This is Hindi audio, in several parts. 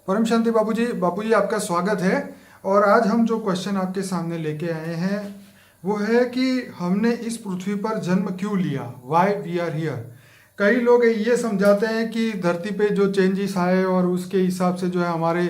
परम शांति बापूजी आपका स्वागत है। और आज हम जो क्वेश्चन आपके सामने लेके आए हैं वो है कि हमने इस पृथ्वी पर जन्म क्यों लिया, वाई वी आर हियर। कई लोग ये समझाते हैं कि धरती पे जो चेंजेस आए और उसके हिसाब से जो है हमारे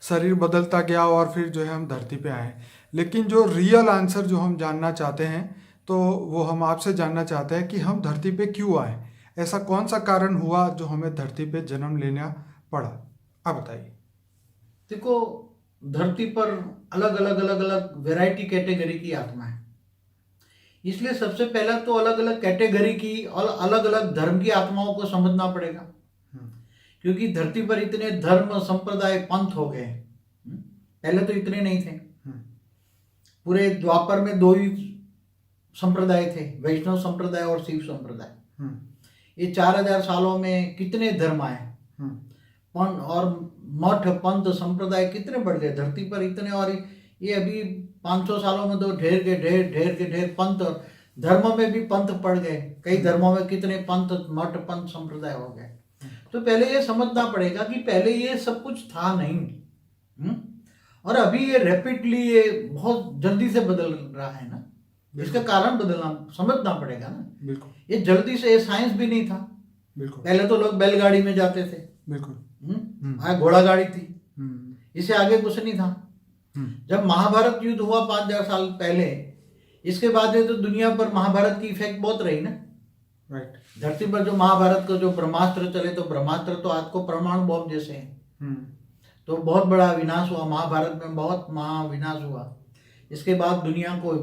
शरीर बदलता गया और फिर जो है हम धरती पे आए। लेकिन जो रियल आंसर जो हम जानना चाहते हैं तो वो हम आपसे जानना चाहते हैं कि हम धरती पे क्यों आए, ऐसा कौन सा कारण हुआ जो हमें धरती पे जन्म लेना पड़ा। आप बताइए। देखो, धरती पर अलग अलग अलग अलग वैरायटी कैटेगरी की आत्मा है। इसलिए सबसे पहला तो अलग अलग कैटेगरी की और अलग अलग धर्म की आत्माओं को समझना पड़ेगा। क्योंकि धरती पर इतने धर्म संप्रदाय पंथ हो गए। पहले तो इतने नहीं थे। पूरे द्वापर में दो ही संप्रदाय थे, वैष्णव संप्रदाय और शिव संप्रदाय। ये 4000 सालों में कितने धर्म आए, और मठ पंथ संप्रदाय कितने बढ़ गए धरती पर इतने। और ये अभी 500 सालों में तो ढेर के ढेर पंथ, धर्मों में भी पंथ पड़ गए। कई धर्मों में कितने पंथ, मठ पंथ संप्रदाय हो गए। तो पहले ये समझना पड़ेगा कि पहले ये सब कुछ था नहीं। और अभी ये रैपिडली ये बहुत जल्दी से बदल रहा है ना। इसका कारण बदलना समझना पड़ेगा ना। बिल्कुल, ये जल्दी से, ये साइंस भी नहीं था। बिल्कुल, पहले तो लोग बैलगाड़ी में जाते थे। बिल्कुल, घोड़ा गाड़ी थी। इससे आगे कुछ नहीं था। जब महाभारत युद्ध हुआ 5000 साल पहले, इसके बाद ये तो दुनिया पर महाभारत की इफेक्ट बहुत रही ना। राइट। धरती पर जो महाभारत का जो ब्रह्मास्त्र चले, तो ब्रह्मास्त्र तो आज को परमाणु बॉम्ब जैसे हैं। तो बहुत बड़ा विनाश हुआ महाभारत में, बहुत महाविनाश हुआ। इसके बाद दुनिया को,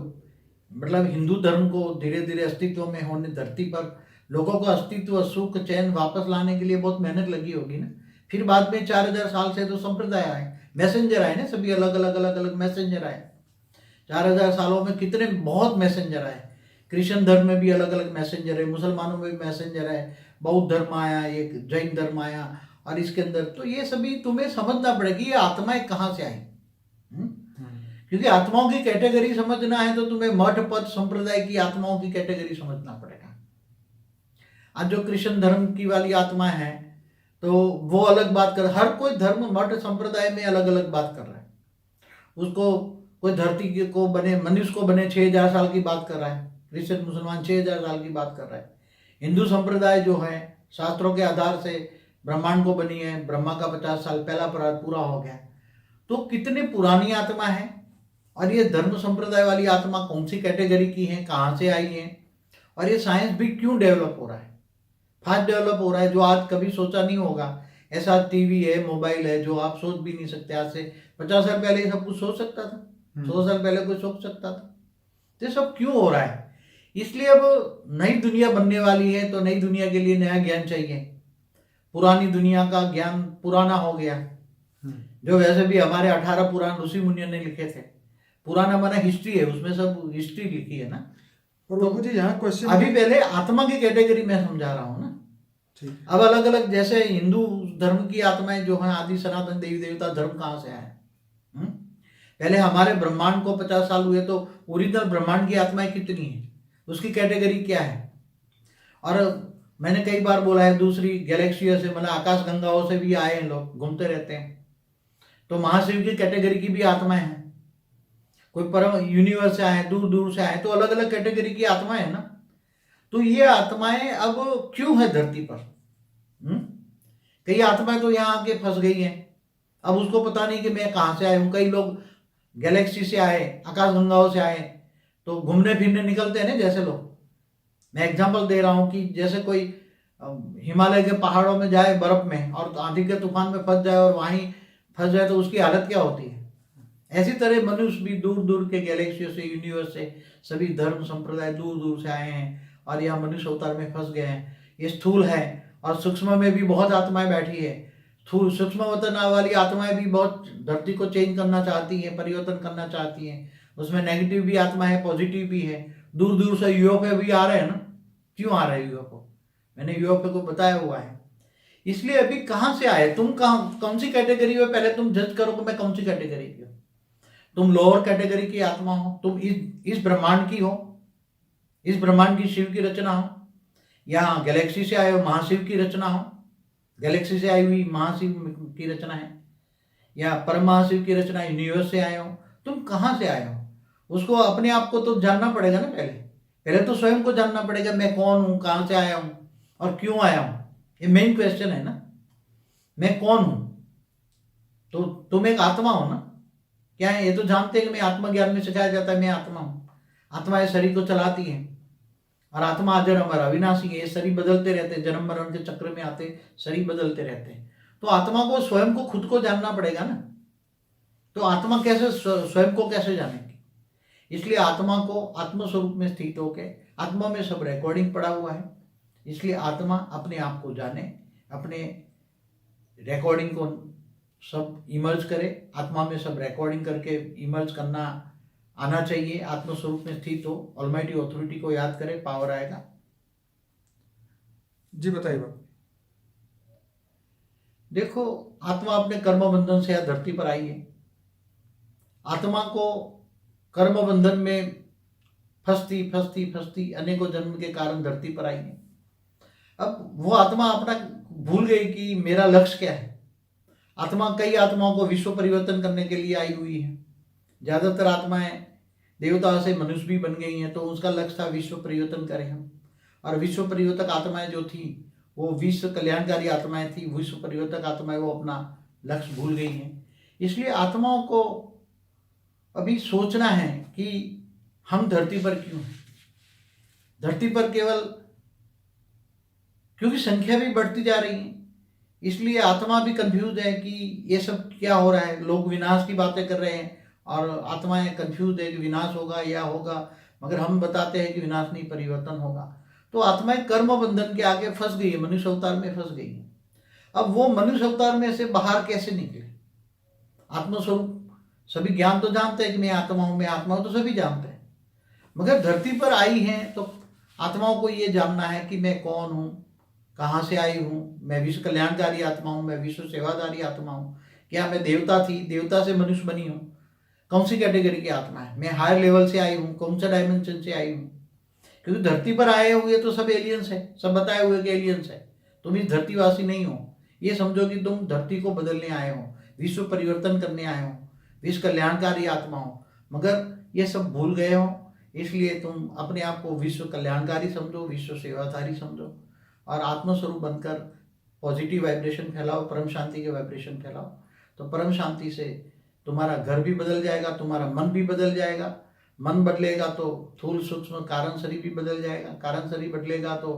मतलब हिंदू धर्म को धीरे धीरे अस्तित्व में होने, धरती पर लोगों को अस्तित्व, सुख, चैन वापस लाने के लिए बहुत मेहनत लगी होगी ना। फिर बाद में 4000 साल से तो संप्रदाय आए, मैसेंजर आए ना, सभी अलग अलग मैसेंजर आए। 4000 सालों में कितने बहुत मैसेंजर आए। क्रिश्चियन धर्म में भी अलग अलग मैसेंजर है, मुसलमानों में भी मैसेंजर है, बौद्ध धर्म आया, एक जैन धर्म आया। और इसके अंदर तो ये सभी तुम्हें समझना पड़ेगी ये आत्माएं कहाँ से आई। क्योंकि आत्माओं की कैटेगरी समझना है तो तुम्हें मठ पद संप्रदाय की आत्माओं की कैटेगरी समझना पड़ेगा। आज जो क्रिश्चियन धर्म की वाली आत्मा है तो वो अलग बात कर, हर कोई धर्म मठ संप्रदाय में अलग अलग बात कर रहा है। उसको कोई धरती को बने, मनुष्य को बने 6000 साल की बात कर रहा है। क्रिश्चियन मुसलमान 6000 साल की बात कर रहा है। हिंदू संप्रदाय जो है शास्त्रों के आधार से ब्रह्मांड को बनी है, ब्रह्मा का 50 साल पहला परात पूरा हो गया। तो कितनी पुरानी आत्मा है। और ये धर्म संप्रदाय वाली आत्मा कौन सी कैटेगरी की है, कहाँ से आई है, और ये साइंस भी क्यों डेवलप हो रहा है, फास्ट डेवलप हो रहा है, जो आज कभी सोचा नहीं होगा। ऐसा टीवी है, मोबाइल है, जो आप सोच भी नहीं सकते। आज से 50 साल पहले ये सब कुछ सोच सकता था? 100 साल पहले कोई सोच सकता था? ये सब क्यों हो रहा है? इसलिए अब नई दुनिया बनने वाली है, तो नई दुनिया के लिए नया ज्ञान चाहिए। पुरानी दुनिया का ज्ञान पुराना हो गया। जो वैसे भी हमारे 18 पुराण ऋषि मुनियों ने लिखे थे। पुराना माना हिस्ट्री है, उसमें सब हिस्ट्री लिखी है ना। और बाबू जी यहाँ क्वेश्चन अभी पहले आत्मा की कैटेगरी में समझा रहा हूँ ना। अब अलग अलग, जैसे हिंदू धर्म की आत्माएं जो हैं, आदि सनातन देवी देवता धर्म कहाँ से आए? पहले हमारे ब्रह्मांड को 50 साल हुए, तो ओरिजिनल ब्रह्मांड की आत्माएं कितनी है, उसकी कैटेगरी क्या है? और मैंने कई बार बोला है, दूसरी गैलेक्सियों से, मतलब आकाश गंगाओं से भी आए हैं लोग, घूमते रहते हैं। तो महाशिव की कैटेगरी की भी आत्माएं हैं। कोई परम यूनिवर्स से आए, दूर दूर से आए, तो अलग अलग कैटेगरी की आत्माएं है ना। तो ये आत्माएं अब क्यों है धरती पर? कई आत्माएं तो यहाँ आके फंस गई हैं। अब उसको पता नहीं कि मैं कहाँ से आया हूँ। कई लोग गैलेक्सी से आए, आकाश गंगाओं से आए, तो घूमने फिरने निकलते हैं ना। जैसे लोग, मैं एग्जांपल दे रहा हूँ कि जैसे कोई हिमालय के पहाड़ों में जाए बर्फ में, और आंधी के तूफान में फंस जाए और वहीं फंस जाए, तो उसकी हालत क्या होती है? ऐसी तरह मनुष्य भी दूर दूर के गैलेक्सियों से, यूनिवर्स से, सभी धर्म संप्रदाय दूर दूर से आए हैं और यहाँ मनुष्य अवतार में फंस गए हैं। ये स्थूल है, और सूक्ष्म में भी बहुत आत्माएं बैठी है। सूक्ष्म वतन वाली आत्माएं भी बहुत धरती को चेंज करना चाहती हैं, परिवर्तन करना चाहती हैं। उसमें नेगेटिव भी आत्मा है, पॉजिटिव भी है। दूर दूर से यूएफओ भी आ रहे हैं ना। क्यों आ रहे हैं यूएफओ? मैंने यूएफओ को बताया हुआ है। इसलिए अभी कहाँ से आए, तुम कहाँ, कौन सी कैटेगरी में, पहले तुम जज करो कि मैं कौन सी कैटेगरी की हूँ। तुम लोअर कैटेगरी की आत्मा हो, तुम इस ब्रह्मांड की हो, इस ब्रह्मांड की शिव की रचना हो, या गैलेक्सी से आए हो, महाशिव की रचना हो। गैलेक्सी से आई हुई महाशिव की रचना है। या परम महाशिव की रचना यूनिवर्स से आए हो, तुम कहाँ से आए हो, उसको अपने आप को तो जानना पड़ेगा ना। पहले तो स्वयं को जानना पड़ेगा, मैं कौन हूँ, कहाँ से आया हूँ और क्यों आया हूँ। ये मेन क्वेश्चन है ना, मैं कौन हूँ। तो तुम एक आत्मा हो ना, क्या है, ये तो जानते हैं कि मैं आत्मज्ञान में सिखाया जाता है मैं आत्मा हूँ। आत्मा इस शरीर को चलाती है और आत्मा अजर अमर अविनाशी है। ये शरीर बदलते रहते हैं, जन्म मरण के चक्र में आते शरीर बदलते रहते हैं। तो आत्मा को स्वयं को खुद को जानना पड़ेगा ना। तो आत्मा कैसे स्वयं को कैसे जानेगी। इसलिए आत्मा को आत्मस्वरूप में स्थित होके, आत्मा में सब रिकॉर्डिंग पड़ा हुआ है, इसलिए आत्मा अपने आप को जाने, अपने रिकॉर्डिंग को सब इमर्ज करे। आत्मा में सब रिकॉर्डिंग करके इमर्ज करना आना चाहिए। आत्मस्वरूप में स्थित हो, ऑलमाइटी ऑथोरिटी को याद करे, पावर आएगा। जी बताइए बाबू। देखो, आत्मा अपने कर्म बंधन से यह धरती पर आई है। आत्मा को कर्म बंधन में फंसती फंसती फंसती अनेकों जन्म के कारण धरती पर आई है। अब वो आत्मा अपना भूल गई कि मेरा लक्ष्य क्या है। आत्मा कई आत्माओं को विश्व परिवर्तन करने के लिए आई हुई है। ज्यादातर आत्माएं देवता से मनुष्य भी बन गई हैं, तो उसका लक्ष्य था विश्व परिवर्तन करें हम। और विश्व परिवर्तक आत्माएं जो थी वो विश्व कल्याणकारी आत्माएं थी। विश्व परिवर्तक आत्माएं वो अपना लक्ष्य भूल गई हैं। इसलिए आत्माओं को अभी सोचना है कि हम धरती पर क्यों हैं। धरती पर केवल क्योंकि संख्या भी बढ़ती जा रही है, इसलिए आत्मा भी कंफ्यूज है कि ये सब क्या हो रहा है। लोग विनाश की बातें कर रहे हैं और आत्माएं कंफ्यूज है कि विनाश होगा या होगा, मगर हम बताते हैं कि विनाश नहीं, परिवर्तन होगा। तो आत्माएं कर्म बंधन के आगे फंस गई है, मनुष्य अवतार में फंस गई है। अब वो मनुष्य अवतार में से बाहर कैसे निकले। आत्मस्वरूप सभी ज्ञान तो जानते हैं कि मैं आत्मा हूं, मैं आत्मा हूं, तो सभी जानते हैं, मगर धरती पर आई हैं तो आत्माओं को ये जानना है कि मैं कौन हूं, कहाँ से आई हूँ। मैं विश्व कल्याणकारी आत्मा हूँ, मैं विश्व सेवादारी आत्मा हूँ। क्या मैं देवता थी, देवता से मनुष्य बनी हूँ, कौन सी कैटेगरी की आत्मा है। मैं हायर लेवल से आई हूँ, कौन सा डायमेंशन से आई हूँ। क्योंकि धरती पर आए हुए तो सब एलियंस है, सब बताए हुए कि एलियंस है। तुम इस धरतीवासी नहीं हो, ये समझो कि तुम धरती को बदलने आए हो, विश्व परिवर्तन करने आए हो, विश्व कल्याणकारी आत्मा हो, मगर ये सब भूल गए हो। इसलिए तुम अपने आप को विश्व कल्याणकारी समझो, विश्व सेवाधारी समझो और आत्मस्वरूप बनकर पॉजिटिव वाइब्रेशन फैलाओ, परम शांति के वाइब्रेशन फैलाओ। तो परम शांति से तुम्हारा घर भी बदल जाएगा, तुम्हारा मन भी बदल जाएगा। मन बदलेगा तो स्थूल सूक्ष्म कारण शरीर भी बदल जाएगा, कारण शरीर बदलेगा तो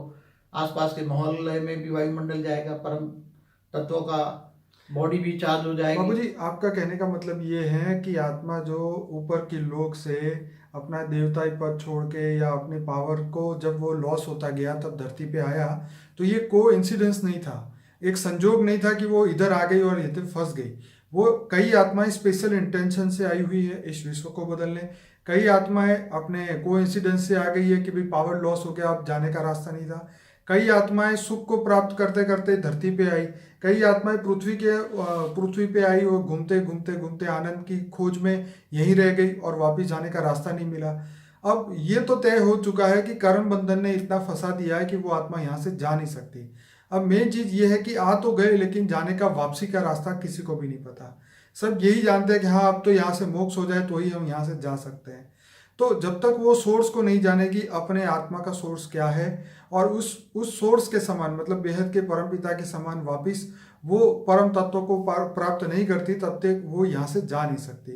आसपास के मोहल्ले में भी वायुमंडल जाएगा, परम तत्वों का बॉडी भी चार्ज हो जाएगी। बाबू जी, आपका कहने का मतलब ये है कि आत्मा जो ऊपर की लोक से अपना देवताई पद छोड़ के या अपने पावर को जब वो लॉस होता गया तब धरती पे आया, तो ये को इंसिडेंस नहीं था, एक संजोग नहीं था कि वो इधर आ गई और इधर फंस गई। वो कई आत्माएं स्पेशल इंटेंशन से आई हुई है इस विश्व को बदलने। कई आत्माएं अपने को इंसिडेंस से आ गई है कि भाई पावर लॉस हो गया, अब जाने का रास्ता नहीं था। कई आत्माएं सुख को प्राप्त करते करते धरती पे आई। कई आत्माएं पृथ्वी पे आई और घूमते घूमते घूमते आनंद की खोज में यहीं रह गई और वापस जाने का रास्ता नहीं मिला। अब ये तो तय हो चुका है कि कर्म बंधन ने इतना फंसा दिया है कि वो आत्मा यहाँ से जा नहीं सकती। अब मेन चीज ये है कि आ तो गए, लेकिन जाने का वापसी का रास्ता किसी को भी नहीं पता। सब यही जानते हैं कि हाँ अब तो यहाँ से मोक्ष हो जाए तो ही हम यहाँ से जा सकते हैं। तो जब तक वो सोर्स को नहीं जानेगी अपने आत्मा का सोर्स क्या है और उस सोर्स के समान मतलब बेहद के परम पिता के समान वापिस वो परम तत्व को प्राप्त नहीं करती, तब तक वो यहाँ से जा नहीं सकती।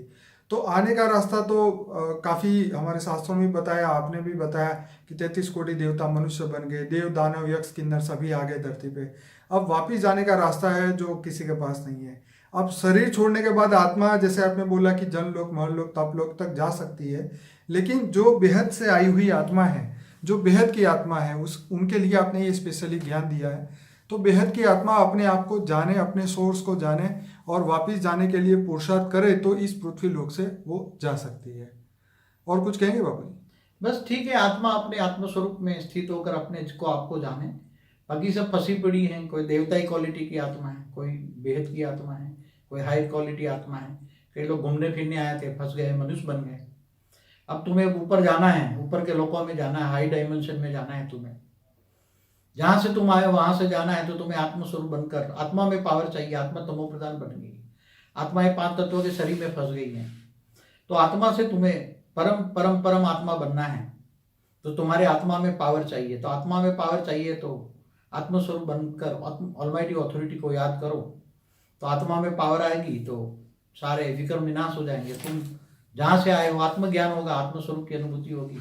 तो आने का रास्ता तो काफ़ी हमारे शास्त्रों में बताया, आपने भी बताया कि 33 कोटि देवता मनुष्य बन गए, देव दानव यक्ष किन्नर सभी आ गए धरती पे। अब वापिस जाने का रास्ता है जो किसी के पास नहीं है। अब शरीर छोड़ने के बाद आत्मा, जैसे आपने बोला कि जन लोक महल लोक तप लोक तक जा सकती है, लेकिन जो बेहद से आई हुई आत्मा है, जो बेहद की आत्मा है, उनके लिए आपने ये स्पेशली ज्ञान दिया है। तो बेहद की आत्मा अपने आप को जाने, अपने सोर्स को जाने और वापिस जाने के लिए पुरुषार्थ करे तो इस पृथ्वी लोक से वो जा सकती है। और कुछ कहेंगे बाबू जी? बस ठीक है, आत्मा अपने आत्मस्वरूप में स्थित होकर अपने को आपको जाने। बाकी सब फंसी पड़ी हैं, कोई देवताई क्वालिटी की आत्मा है, कोई बेहद की आत्मा है, कोई हाई क्वालिटी आत्मा है। कई लोग घूमने फिरने आए थे, फंस गए, मनुष्य बन गए। अब तुम्हें ऊपर जाना है, ऊपर के लोकों में जाना है, हाई डायमेंशन में जाना है तुम्हें। जहां से तुम आए वहां से जाना है तो तुम्हें आत्मस्वरूप बनकर, आत्मा में पावर चाहिए, आत्मा तमो प्रधान बन गई। आत्मा ये 5 तत्वों के शरीर में फंस गई है। तो आत्मा से तुम्हें परम परम परम आत्मा बनना है, तो तुम्हारे आत्मा में पावर चाहिए। तो आत्मा में पावर चाहिए तो आत्मस्वरूप बनकर ऑलमाइटी अथॉरिटी को याद करो, तो आत्मा में पावर आएगी तो सारे विक्रम विनाश हो जाएंगे। तुम जहाँ से आए हो आत्मज्ञान होगा, आत्मस्वरूप की अनुभूति होगी,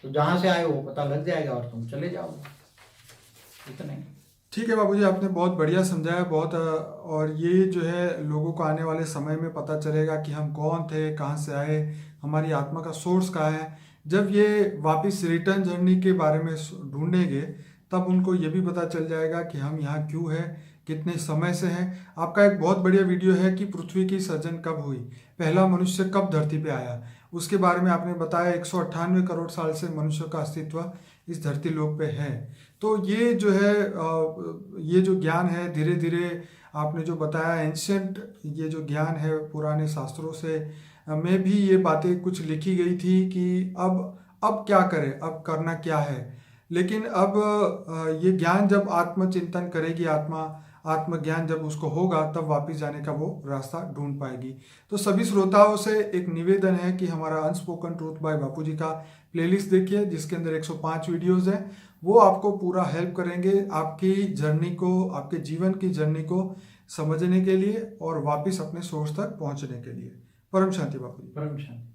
तो जहाँ से आए हो पता लग जाएगा और तुम चले जाओगे। इतना ही। ठीक है बाबूजी, आपने बहुत बढ़िया समझाया बहुत और ये जो है लोगों को आने वाले समय में पता चलेगा कि हम कौन थे, कहाँ से आए, हमारी आत्मा का सोर्स कहाँ है। जब ये वापस रिटर्न जर्नी के बारे में ढूंढेंगे तब उनको ये भी पता चल जाएगा कि हम यहाँ क्यों हैं, कितने समय से हैं। आपका एक बहुत बढ़िया वीडियो है कि पृथ्वी की सृजन कब हुई, पहला मनुष्य कब धरती पे आया, उसके बारे में आपने बताया। 198 करोड़ साल से मनुष्य का अस्तित्व इस धरती लोक पे है। तो ये जो है ये जो ज्ञान है धीरे धीरे आपने जो बताया एंशियंट, ये जो ज्ञान है पुराने शास्त्रों से में भी ये बातें कुछ लिखी गई थी कि अब क्या करें, अब करना क्या है। लेकिन अब ये ज्ञान जब आत्मचिंतन करेगी आत्मा, आत्मज्ञान जब उसको होगा तब वापस जाने का वो रास्ता ढूंढ पाएगी। तो सभी श्रोताओं से एक निवेदन है कि हमारा अनस्पोकन ट्रूथ बाय बापूजी का प्लेलिस्ट देखिए, जिसके अंदर 105 वीडियोस हैं। वो आपको पूरा हेल्प करेंगे आपकी जर्नी को, आपके जीवन की जर्नी को समझने के लिए और वापस अपने सोर्स तक पहुंचने के लिए। परम शांति बापूजी। परम शांति।